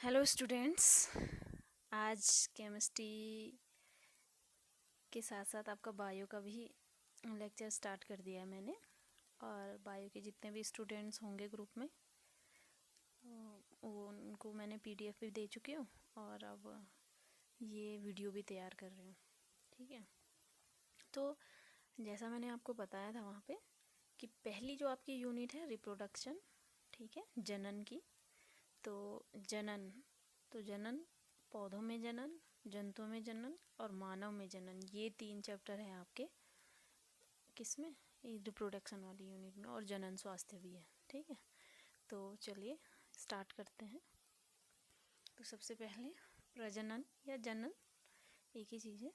Hello students. आज chemistry के साथ साथ आपका बायो का भी लेक्चर स्टार्ट कर दिया है मैंने। और बायो के जितने भी स्टूडेंट्स होंगे ग्रुप में वो उनको मैंने पीडीएफ भी दे चुकी हूँ और अब ये वीडियो भी तैयार कर रही हूँ। ठीक है, तो जैसा मैंने आपको बताया था वहाँ पे कि पहली जो आपकी यूनिट है रिप्रोडक्शन, ठीक है, जनन की। तो जनन तो जनन, पौधों में जनन, जंतुओं में जनन और मानव में जनन, ये 3 चैप्टर हैं आपके किसमें, रिप्रोडक्शन वाली यूनिट में। और जनन स्वास्थ्य भी है। ठीक है, तो चलिए स्टार्ट करते हैं। तो सबसे पहले प्रजनन या जनन एक ही चीज़ है,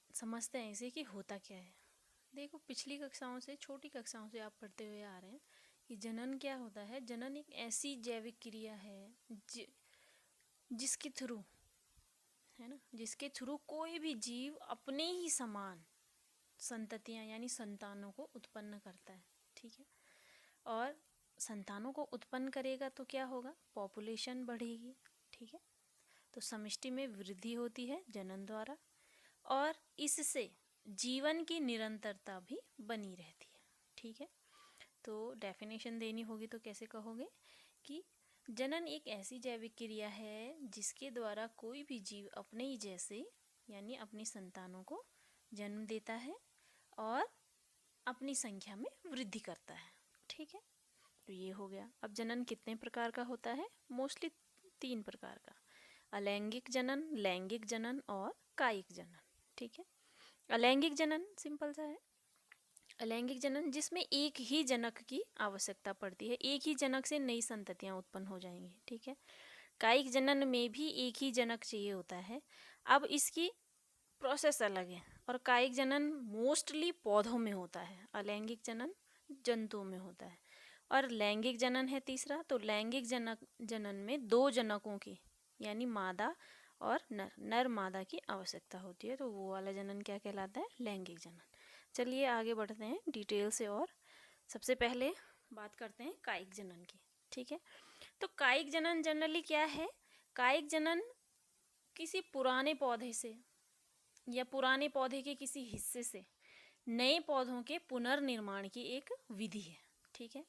समझते हैं इसे कि होता क्या है। देखो, पिछली कक्षाओं से, छोटी कक्षाओं से आप पढ़ते हुए आ रहे हैं कि जनन क्या होता है। जनन एक ऐसी जैविक क्रिया है जिसके थ्रू, है ना, जिसके थ्रू कोई भी जीव अपने ही समान संततियां यानी संतानों को उत्पन्न करता है। ठीक है, और संतानों को उत्पन्न करेगा तो क्या होगा, पॉपुलेशन बढ़ेगी। ठीक है, तो समष्टि में वृद्धि होती है जनन द्वारा और इससे जीवन की निरंतरता भी बनी रहती है। ठीक है, तो डेफिनेशन देनी होगी तो कैसे कहोगे कि जनन एक ऐसी जैविक क्रिया है जिसके द्वारा कोई भी जीव अपने ही जैसे यानी अपनी संतानों को जन्म देता है और अपनी संख्या में वृद्धि करता है। ठीक है, तो ये हो गया। अब जनन कितने प्रकार का होता है, मोस्टली 3 प्रकार का, अलैंगिक जनन, लैंगिक जनन और कायिक जनन। ठीक है, अलैंगिक जनन सिंपल सा है। अलैंगिक जनन जिसमें एक ही जनक की आवश्यकता पड़ती है, एक ही जनक से नई संततियां उत्पन्न हो जाएंगी। ठीक है, कायिक जनन में भी एक ही जनक चाहिए होता है। अब इसकी प्रोसेस अलग है और कायिक जनन मोस्टली पौधों में होता है, अलैंगिक जनन जंतुओं में होता है। और लैंगिक जनन है तीसरा। तो लैंगिक जनन में 2 जनकों की यानी मादा और नर मादा की आवश्यकता होती है, तो वो वाला जनन क्या कहलाता है, लैंगिक जनन। चलिए आगे बढ़ते हैं डिटेल से। और सबसे पहले बात करते हैं कायिक जनन की। ठीक है, तो कायिक जनन जनरली क्या है, कायिक जनन किसी पुराने पौधे से या पुराने पौधे के किसी हिस्से से नए पौधों के पुनर्निर्माण की एक विधि है। ठीक है,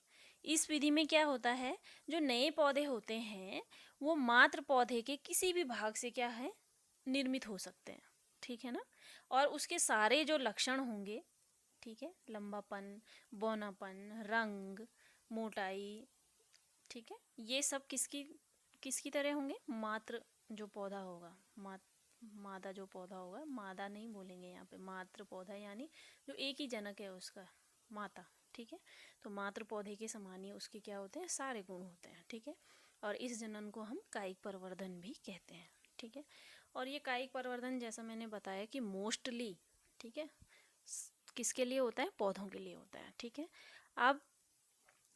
इस विधि में क्या होता है, जो नए पौधे होते हैं वो मात्र पौधे के किसी भी भाग से क्या है, निर्मित हो सकते हैं। ठीक है ना, और उसके सारे जो लक्षण होंगे, ठीक है, लंबापन, बौनापन, रंग, मोटाई, ठीक है, ये सब किसकी किसकी तरह होंगे, मात्र जो पौधा होगा, मादा जो पौधा होगा, मादा नहीं बोलेंगे यहाँ पे, मात्र पौधा यानी जो एक ही जनक है उसका, माता। ठीक है, तो मात्र पौधे के समान ही उसके क्या होते हैं, सारे गुण होते हैं। ठीक है, और इस जनन को हम कायिक प्रवर्धन भी कहते हैं। ठीक है, और ये कायिक प्रवर्धन जैसा मैंने बताया कि मोस्टली, ठीक है, किसके लिए होता है, पौधों के लिए होता है। ठीक है, अब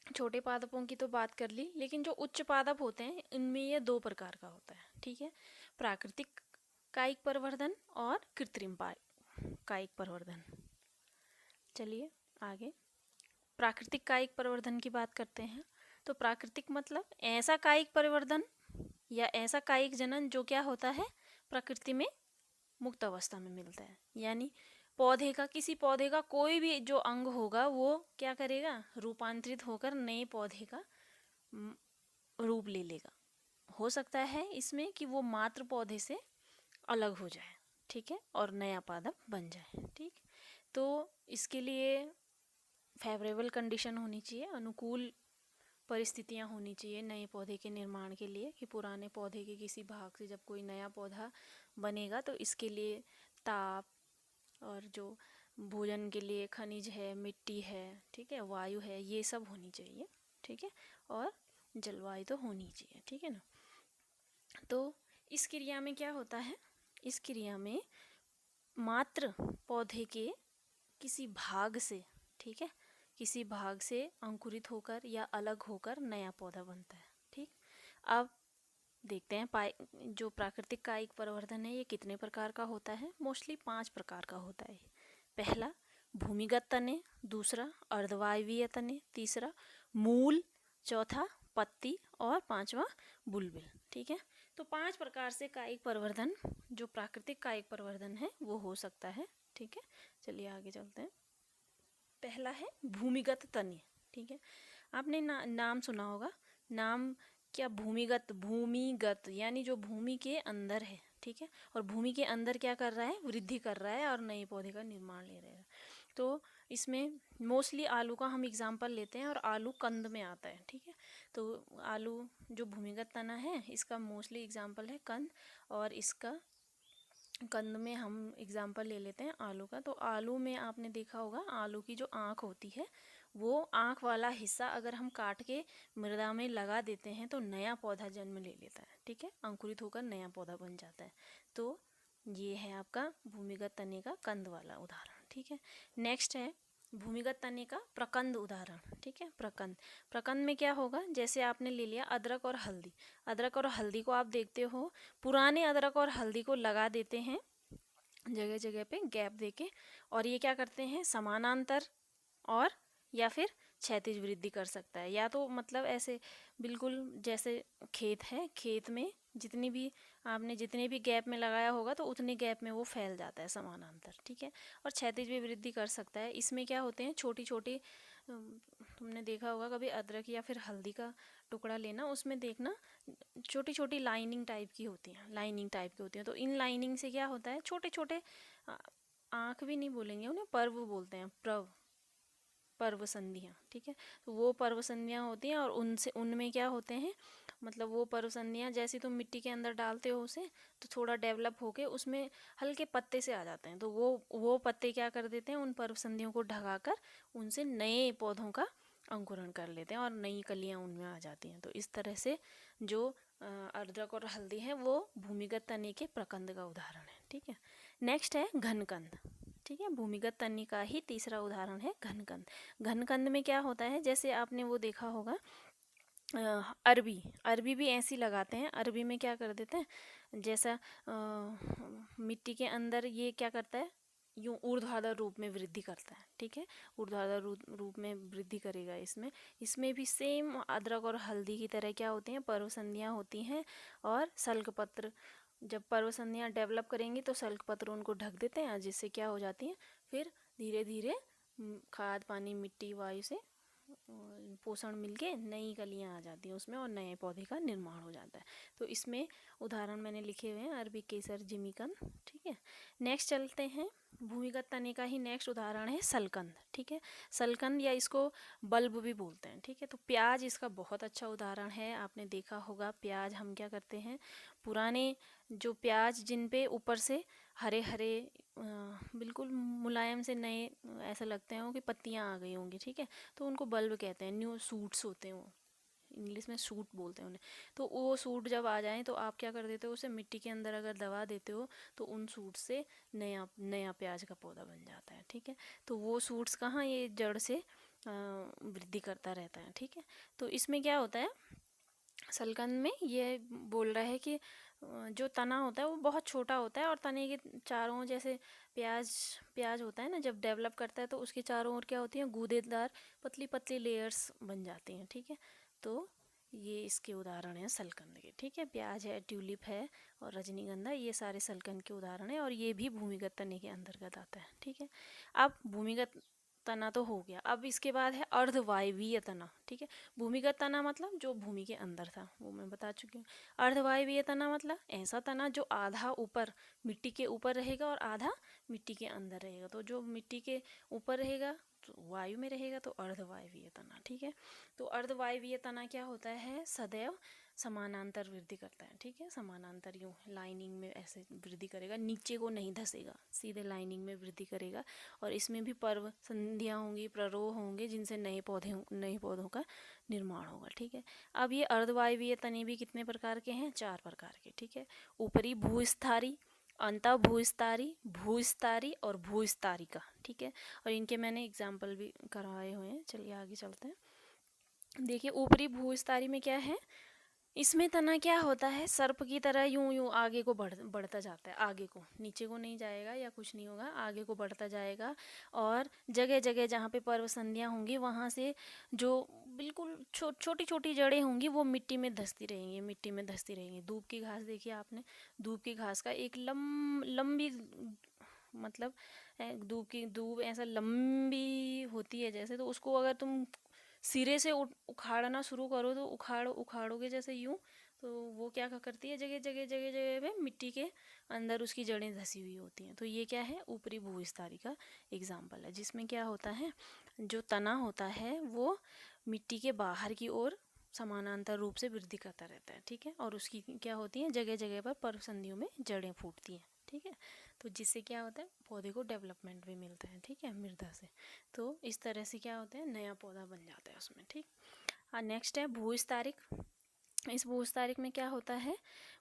छोटे पादपों की तो बात कर ली, लेकिन जो उच्च पादप होते हैं इनमें ये 2 प्रकार का होता है। ठीक है, प्राकृतिक कायिक प्रवर्धन और कृत्रिम कायिक प्रवर्धन। चलिए आगे प्राकृतिक कायिक प्रवर्धन की बात करते हैं। तो प्राकृतिक मतलब ऐसा कायिक परिवर्धन या ऐसा कायिक जनन जो क्या होता है, प्रकृति में मुक्त अवस्था में मिलता है। यानी पौधे का, किसी पौधे का कोई भी जो अंग होगा वो क्या करेगा, रूपांतरित होकर नए पौधे का रूप ले लेगा। हो सकता है इसमें कि वो मात्र पौधे से अलग हो जाए, ठीक है, और नया पादप बन जाए। ठीक, तो इसके लिए फेवरेबल कंडीशन होनी चाहिए, अनुकूल परिस्थितियाँ होनी चाहिए नए पौधे के निर्माण के लिए, कि पुराने पौधे के किसी भाग से जब कोई नया पौधा बनेगा तो इसके लिए ताप और जो भोजन के लिए खनिज है, मिट्टी है, ठीक है, वायु है, ये सब होनी चाहिए। ठीक है, और जलवायु तो होनी चाहिए। ठीक है ना, तो इस क्रिया में क्या होता है, इस क्रिया में मात्र पौधे के किसी भाग से, ठीक है, किसी भाग से अंकुरित होकर या अलग होकर नया पौधा बनता है। ठीक, अब देखते हैं जो प्राकृतिक कायिक प्रवर्धन है ये कितने प्रकार का होता है। मोस्टली 5 प्रकार का होता है। पहला भूमिगत तने, दूसरा अर्धवायवीय तने, तीसरा मूल, चौथा पत्ती और 5वां बुलबिल। ठीक है, तो 5 प्रकार से कायिक प्रवर्धन, जो प्राकृतिक कायिक प्रवर्धन है वो हो सकता है। ठीक है, चलिए आगे चलते हैं। पहला है भूमिगत तने। ठीक है, आपने नाम सुना होगा। नाम क्या? भूमिगत। भूमिगत यानी जो भूमि के अंदर है। ठीक है, और भूमि के अंदर क्या कर रहा है? वृद्धि कर रहा है और नए पौधे का निर्माण ले रहा है। तो इसमें मोस्टली आलू का हम एग्जाम्पल लेते हैं, और आलू कंद में आता है। ठीक है, तो आलू जो भूमिगत तना है इसका मोस्टली एग्जाम्पल है कंद, और इसका कंद में हम एग्जाम्पल ले लेते हैं आलू का। तो आलू में आपने देखा होगा, आलू की जो आँख होती है वो आँख वाला हिस्सा अगर हम काट के मृदा में लगा देते हैं तो नया पौधा जन्म ले लेता है। ठीक है, अंकुरित होकर नया पौधा बन जाता है। तो ये है आपका भूमिगत तने का कंद वाला उदाहरण। ठीक है, नेक्स्ट है भूमिगत तने का प्रकंद उदाहरण। ठीक है, प्रकंद। प्रकंद में क्या होगा? जैसे आपने ले लिया अदरक और हल्दी। अदरक और हल्दी को आप देखते हो, पुराने अदरक और हल्दी को लगा देते हैं जगह जगह पे गैप देके, और ये क्या करते हैं? समानांतर और या फिर क्षैतिज वृद्धि कर सकता है। या तो मतलब ऐसे बिल्कुल जैसे खेत है, खेत में जितने भी गैप में लगाया होगा तो उतने गैप में वो फैल जाता है समानांतर। ठीक है, और क्षैतिज भी वृद्धि कर सकता है। इसमें क्या होते हैं? छोटी छोटी, तुमने देखा होगा कभी अदरक या फिर हल्दी का टुकड़ा लेना, उसमें देखना छोटी छोटी लाइनिंग टाइप की होती हैं। तो इन लाइनिंग से क्या होता है? छोटे छोटे आँख भी नहीं बोलेंगे उन्हें, पर्व बोलते हैं, पर्व संधियाँ। ठीक है, तो वो पर्व संधियाँ होती हैं, और उनमें क्या होते हैं? मतलब वो पर्व संधियाँ जैसे तुम मिट्टी के अंदर डालते हो उसे, तो थोड़ा डेवलप होके उसमें हल्के पत्ते से आ जाते हैं। तो वो पत्ते क्या कर देते हैं? उन पर्व संधियों को ढकाकर उनसे नए पौधों का अंकुरण कर लेते हैं और नई कलियाँ उनमें आ जाती हैं। तो इस तरह से जो अदरक और हल्दी है वो भूमिगत तने के प्रकंद का उदाहरण है। ठीक है, नेक्स्ट है घनकंद। ठीक है, भूमिगत तने का ही तीसरा उदाहरण है घनकंद। घनकंद में क्या होता है? जैसे आपने वो देखा होगा अरबी भी ऐसी लगाते हैं। अरबी में क्या कर देते हैं? जैसा मिट्टी के अंदर ये क्या करता है? यूं ऊर्ध्वाधर रूप में वृद्धि करता है। ठीक है, ऊर्ध्वाधर रूप में वृद्धि करेगा। इसमें भी सेम अदरक और हल्दी की तरह क्या होती हैं? पर्वसंधियाँ होती हैं, और सल्कपत्र जब पर्वसंधियाँ डेवलप करेंगी तो सल्कपत्र उनको ढक देते हैं, जिससे क्या हो जाती हैं? फिर धीरे धीरे खाद, पानी, मिट्टी, वायु से पोषण मिलके नई कलियाँ आ जाती हैं उसमें, और नए पौधे का निर्माण हो जाता है। तो इसमें उदाहरण मैंने लिखे हुए हैं अरबी, केसर, जिमीकंद। ठीक है, नेक्स्ट चलते हैं। भूमिगत तने का ही नेक्स्ट उदाहरण है सलकंद। ठीक है, सलकंद या इसको बल्ब भी बोलते हैं। ठीक है, तो प्याज इसका बहुत अच्छा उदाहरण है। आपने देखा होगा प्याज हम क्या करते हैं? पुराने जो प्याज जिन पे ऊपर से हरे हरे बिल्कुल मुलायम से नए ऐसा लगते हैं कि पत्तियां आ गई होंगी। ठीक है, तो उनको बल्ब कहते हैं। न्यू सूट्स होते हैं वो, इंग्लिश में सूट बोलते हैं उन्हें। तो वो सूट जब आ जाएं तो आप क्या कर देते हो? उसे मिट्टी के अंदर अगर दबा देते हो तो उन सूट से नया नया प्याज का पौधा बन जाता है। ठीक है, तो वो सूट्स कहाँ? ये जड़ से वृद्धि करता रहता है। ठीक है, तो इसमें क्या होता है? सलकंद में ये बोल रहा है कि जो तना होता है वो बहुत छोटा होता है, और तने के चारों, जैसे प्याज होता है ना, जब डेवलप करता है तो उसके चारों ओर क्या होती हैं? गूदेदार पतली पतली लेयर्स बन जाती हैं। ठीक है, तो ये इसके उदाहरण हैं सलकंद के। ठीक है, प्याज है, ट्यूलिप है और रजनीगंधा, ये सारे सलकंद के उदाहरण हैं, और ये भी भूमिगत तने के अंतर्गत आता है। ठीक है, अब भूमिगत तना तो हो गया, अब इसके बाद है अर्धवायवीय तना। ठीक है, भूमिगत तना मतलब जो भूमि के अंदर था, वो मैं बता चुकी हूँ। अर्धवायवीय तना मतलब ऐसा तना जो आधा ऊपर मिट्टी के ऊपर रहेगा और आधा मिट्टी के अंदर रहेगा। तो जो मिट्टी के ऊपर रहेगा तो वायु में रहेगा, तो अर्धवायवीय तना। ठीक है, तो अर्धवायवीय तना क्या होता है? सदैव समानांतर वृद्धि करता है। ठीक है, समानांतर यूँ लाइनिंग में ऐसे वृद्धि करेगा, नीचे को नहीं धसेगा, सीधे लाइनिंग में वृद्धि करेगा। और इसमें भी पर्व संधियाँ होंगी, प्ररोह होंगे, जिनसे नए पौधों का निर्माण होगा। ठीक है, अब ये अर्धवायवीय तने भी कितने प्रकार के हैं? 4 प्रकार के। ठीक है, ऊपरी भूस्थारी, अंतः भूस्थारी, भूस्थारी और भूस्थारिका। ठीक है, और इनके मैंने एग्जाम्पल भी करवाए हुए हैं। चलिए आगे चलते हैं। देखिए ऊपरी भूस्थारी में क्या है? इसमें तना क्या होता है, सर्प की तरह यूं यूं आगे को बढ़ता जाता है, आगे को, नीचे को नहीं जाएगा या कुछ नहीं होगा, आगे को बढ़ता जाएगा। और जगह जगह जहाँ पे पर्व संधियाँ होंगी वहाँ से जो बिल्कुल छोटी छोटी जड़ें होंगी वो मिट्टी में धंसती रहेंगी, मिट्टी में धंसती रहेंगी। दूब की घास देखिए आपने, दूब की घास का एक लंबी, मतलब दूब ऐसा लंबी होती है जैसे, तो उसको अगर तुम सिरे से उखाड़ना शुरू करो तो उखाड़ोगे जैसे यूं, तो वो क्या करती है, जगह जगह जगह जगह पे मिट्टी के अंदर उसकी जड़ें धसी हुई होती हैं। तो ये क्या है, ऊपरी भूविस्तारी का एग्जाम्पल है, जिसमें क्या होता है, जो तना होता है वो मिट्टी के बाहर की ओर समानांतर रूप से वृद्धि करता रहता है, ठीक है। और उसकी क्या होती है, जगह जगह पर पर्व संधियों में जड़ें फूटती हैं, ठीक है। तो जिससे क्या होता है, पौधे को डेवलपमेंट भी मिलता है, ठीक है, मृदा से। तो इस तरह से क्या होता है, नया पौधा बन जाता है उसमें, ठीक। हाँ, नेक्स्ट है भूविस्तारिक। इस भूविस्तारिक में क्या होता है,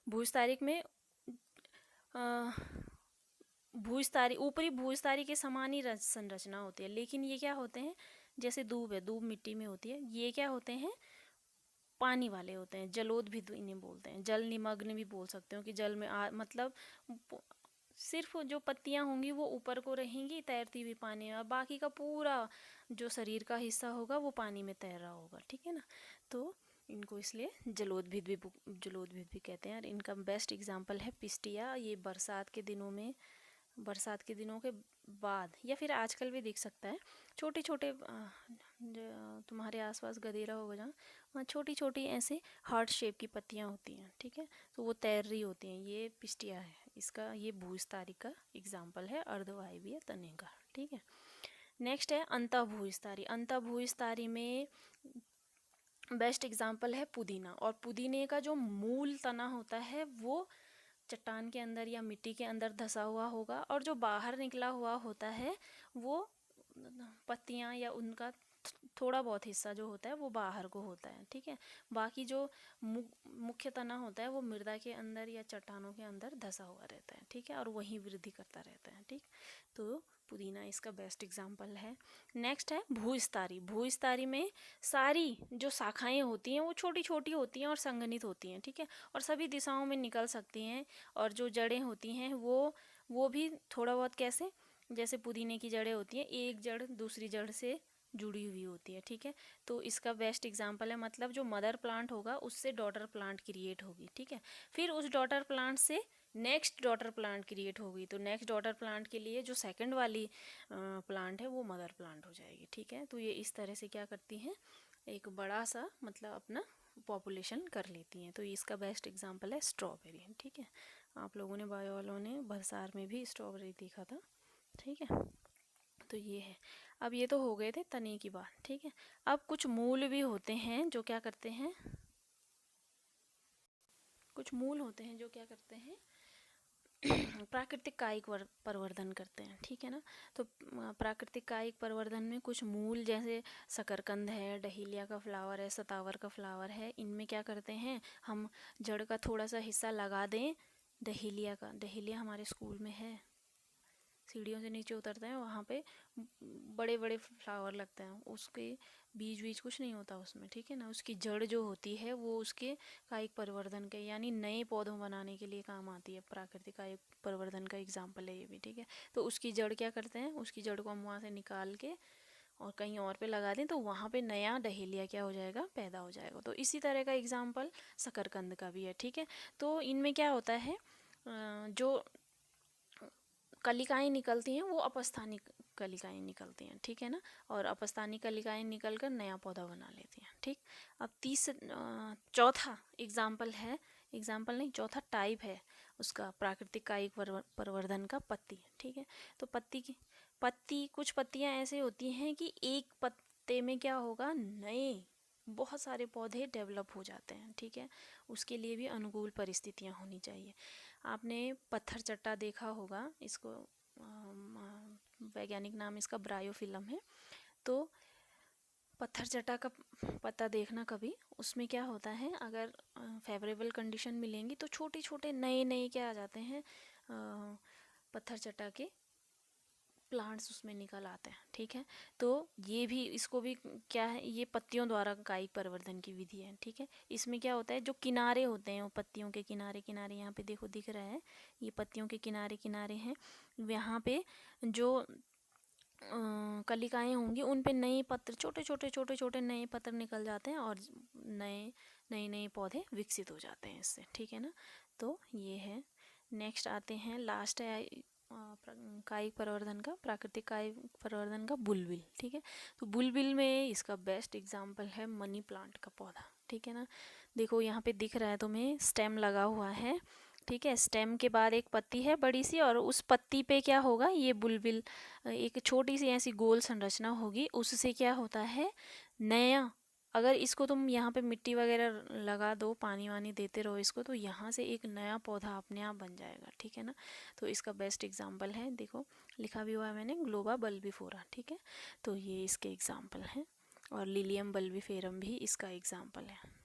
भूविस्तारिक में भूविस्तारी ऊपरी भूविस्तारी के समान ही संरचना होती है, लेकिन ये क्या होते हैं, जैसे दूब है, दूब मिट्टी में होती है, ये क्या होते हैं, पानी वाले होते हैं, जलोदभिद इन्हें बोलते हैं, जल निमग्न भी बोल सकते हो कि जल में मतलब सिर्फ जो पत्तियां होंगी वो ऊपर को रहेंगी तैरती हुई पानी में, और बाकी का पूरा जो शरीर का हिस्सा होगा वो पानी में तैर रहा होगा, ठीक है ना। तो इनको इसलिए जलोदभिद भी कहते हैं। और इनका बेस्ट एग्जांपल है पिस्टिया। ये बरसात के दिनों में, बरसात के दिनों के बाद या फिर आजकल भी दिख सकता है, छोटे छोटे तुम्हारे आसपास गदेरा होगा जहाँ, वहाँ छोटी छोटी ऐसे हार्ट शेप की पत्तियाँ होती हैं, ठीक है, तो वो तैर रही होती हैं, ये पिस्टिया है। इसका ये भूविस्तारिक का एग्जाम्पल है, अर्धवायवीय तने का, ठीक है। नेक्स्ट है अंतःभूविस्तारी। अंतःभूविस्तारी में बेस्ट एग्जाम्पल है पुदीना। और पुदीने का जो मूल तना होता है वो चट्टान के अंदर या मिट्टी के अंदर धसा हुआ होगा, और जो बाहर निकला हुआ होता है वो पत्तियां या उनका थोड़ा बहुत हिस्सा जो होता है वो बाहर को होता है, ठीक है। बाकी जो मुख्य तना होता है वो मृदा के अंदर या चट्टानों के अंदर धसा हुआ रहता है, ठीक है, और वहीं वृद्धि करता रहता है, ठीक। तो पुदीना इसका बेस्ट एग्जाम्पल है। नेक्स्ट है भूविस्तारी। भूविस्तारी में सारी जो शाखाएं होती हैं वो छोटी छोटी होती हैं और संघनित होती हैं, ठीक है, और सभी दिशाओं में निकल सकती हैं। और जो जड़ें होती हैं वो भी थोड़ा बहुत कैसे, जैसे पुदीने की जड़ें होती हैं, एक जड़ दूसरी जड़ से जुड़ी हुई होती है, ठीक है। तो इसका बेस्ट एग्जाम्पल है, मतलब जो मदर प्लांट होगा उससे डॉटर प्लांट क्रिएट होगी, ठीक है, फिर उस डॉटर प्लांट से नेक्स्ट डॉटर प्लांट क्रिएट होगी, तो नेक्स्ट डॉटर प्लांट के लिए जो सेकंड वाली प्लांट है वो मदर प्लांट हो जाएगी, ठीक है। तो ये इस तरह से क्या करती हैं, एक बड़ा सा मतलब अपना पॉपुलेशन कर लेती हैं। तो इसका बेस्ट एग्जाम्पल है स्ट्रॉबेरी, ठीक है। आप लोगों ने बायो वालों ने बरसार में भी स्ट्रॉबेरी देखा था, ठीक है। तो ये है। अब ये तो हो गए थे तने की बात, ठीक है। अब कुछ मूल भी होते हैं जो क्या करते हैं, कुछ मूल होते हैं जो क्या करते हैं प्राकृतिक कायिक परिवर्धन करते हैं, ठीक है ना। तो प्राकृतिक कायिक परिवर्धन में कुछ मूल जैसे शकरकंद है, डहेलिया का फ्लावर है, सतावर का फ्लावर है, इनमें क्या करते हैं, हम जड़ का थोड़ा सा हिस्सा लगा दें डहेलिया का। डहेलिया हमारे स्कूल में है, सीढ़ियों से नीचे उतरते हैं वहाँ पे बड़े बड़े फ्लावर लगते हैं, उसके बीज बीज कुछ नहीं होता उसमें, ठीक है ना। उसकी जड़ जो होती है वो उसके कायिक परिवर्धन के यानी नए पौधों बनाने के लिए काम आती है। प्राकृतिक कायिक परिवर्धन का एग्जाम्पल है ये भी, ठीक है। तो उसकी जड़ क्या करते हैं, उसकी जड़ को हम वहाँ से निकाल के और कहीं और पे लगा दें तो वहाँ पे नया डहेलिया क्या हो जाएगा, पैदा हो जाएगा। तो इसी तरह का एग्जाम्पल शकरकंद का भी है, ठीक है। तो इनमें क्या होता है, जो कलिकाएं निकलती हैं वो अपस्थानिक कलिकाएं निकलती हैं, ठीक है ना, और अपस्थानिक कलिकाएं निकलकर नया पौधा बना लेती हैं, ठीक। अब चौथा एग्जाम्पल है, एग्जाम्पल नहीं, चौथा टाइप है उसका प्राकृतिक कायिक परिवर्धन का, पत्ती, ठीक है। तो पत्ती कुछ पत्तियां ऐसे होती हैं कि एक पत्ते में क्या होगा, नए बहुत सारे पौधे डेवलप हो जाते हैं, ठीक है। उसके लिए भी अनुकूल परिस्थितियां होनी चाहिए। आपने पत्थर चट्टा देखा होगा, इसको वैज्ञानिक नाम इसका ब्रायोफिलम है। तो पत्थर चट्टा का पत्ता देखना कभी, उसमें क्या होता है, अगर फेवरेबल कंडीशन मिलेंगी तो छोटे छोटे नए नए क्या आ जाते हैं, पत्थर चट्टा के प्लांट्स उसमें निकल आते हैं। ठीक है, तो ये भी, इसको भी क्या है, ये पत्तियों द्वारा कायिक परिवर्धन की विधि है। ठीक है, इसमें क्या होता है, जो किनारे होते हैं वो पत्तियों के किनारे किनारे, यहाँ पे देखो दिख रहा है, ये पत्तियों के किनारे किनारे हैं, यहाँ पे जो कलिकाएं होंगी उन पे नए पत्र, छोटे छोटे छोटे छोटे नए पत्र निकल जाते हैं और नए नए नए पौधे विकसित हो जाते हैं इससे। ठीक है ना, तो ये है। नेक्स्ट आते हैं, लास्ट है कायिक परिवर्धन का, प्राकृतिक कायिक परिवर्धन का बुलबिल। ठीक है, तो बुलबिल में इसका बेस्ट एग्जाम्पल है मनी प्लांट का पौधा। ठीक है ना, देखो यहाँ पे दिख रहा है तुम्हें, स्टेम लगा हुआ है। ठीक है, स्टेम के बाद एक पत्ती है बड़ी सी, और उस पत्ती पे क्या होगा, ये बुलबिल, एक छोटी सी ऐसी गोल संरचना होगी, उससे क्या होता है, नया, अगर इसको तुम यहाँ पे मिट्टी वगैरह लगा दो, पानी वानी देते रहो इसको, तो यहाँ से एक नया पौधा अपने आप बन जाएगा। ठीक है ना, तो इसका बेस्ट एग्जाम्पल है, देखो लिखा भी हुआ है मैंने, ग्लोबा बल्बिफोरा। ठीक है, तो ये इसके एग्जाम्पल हैं, और लिलियम बल्बिफेरम भी इसका एग्जाम्पल है।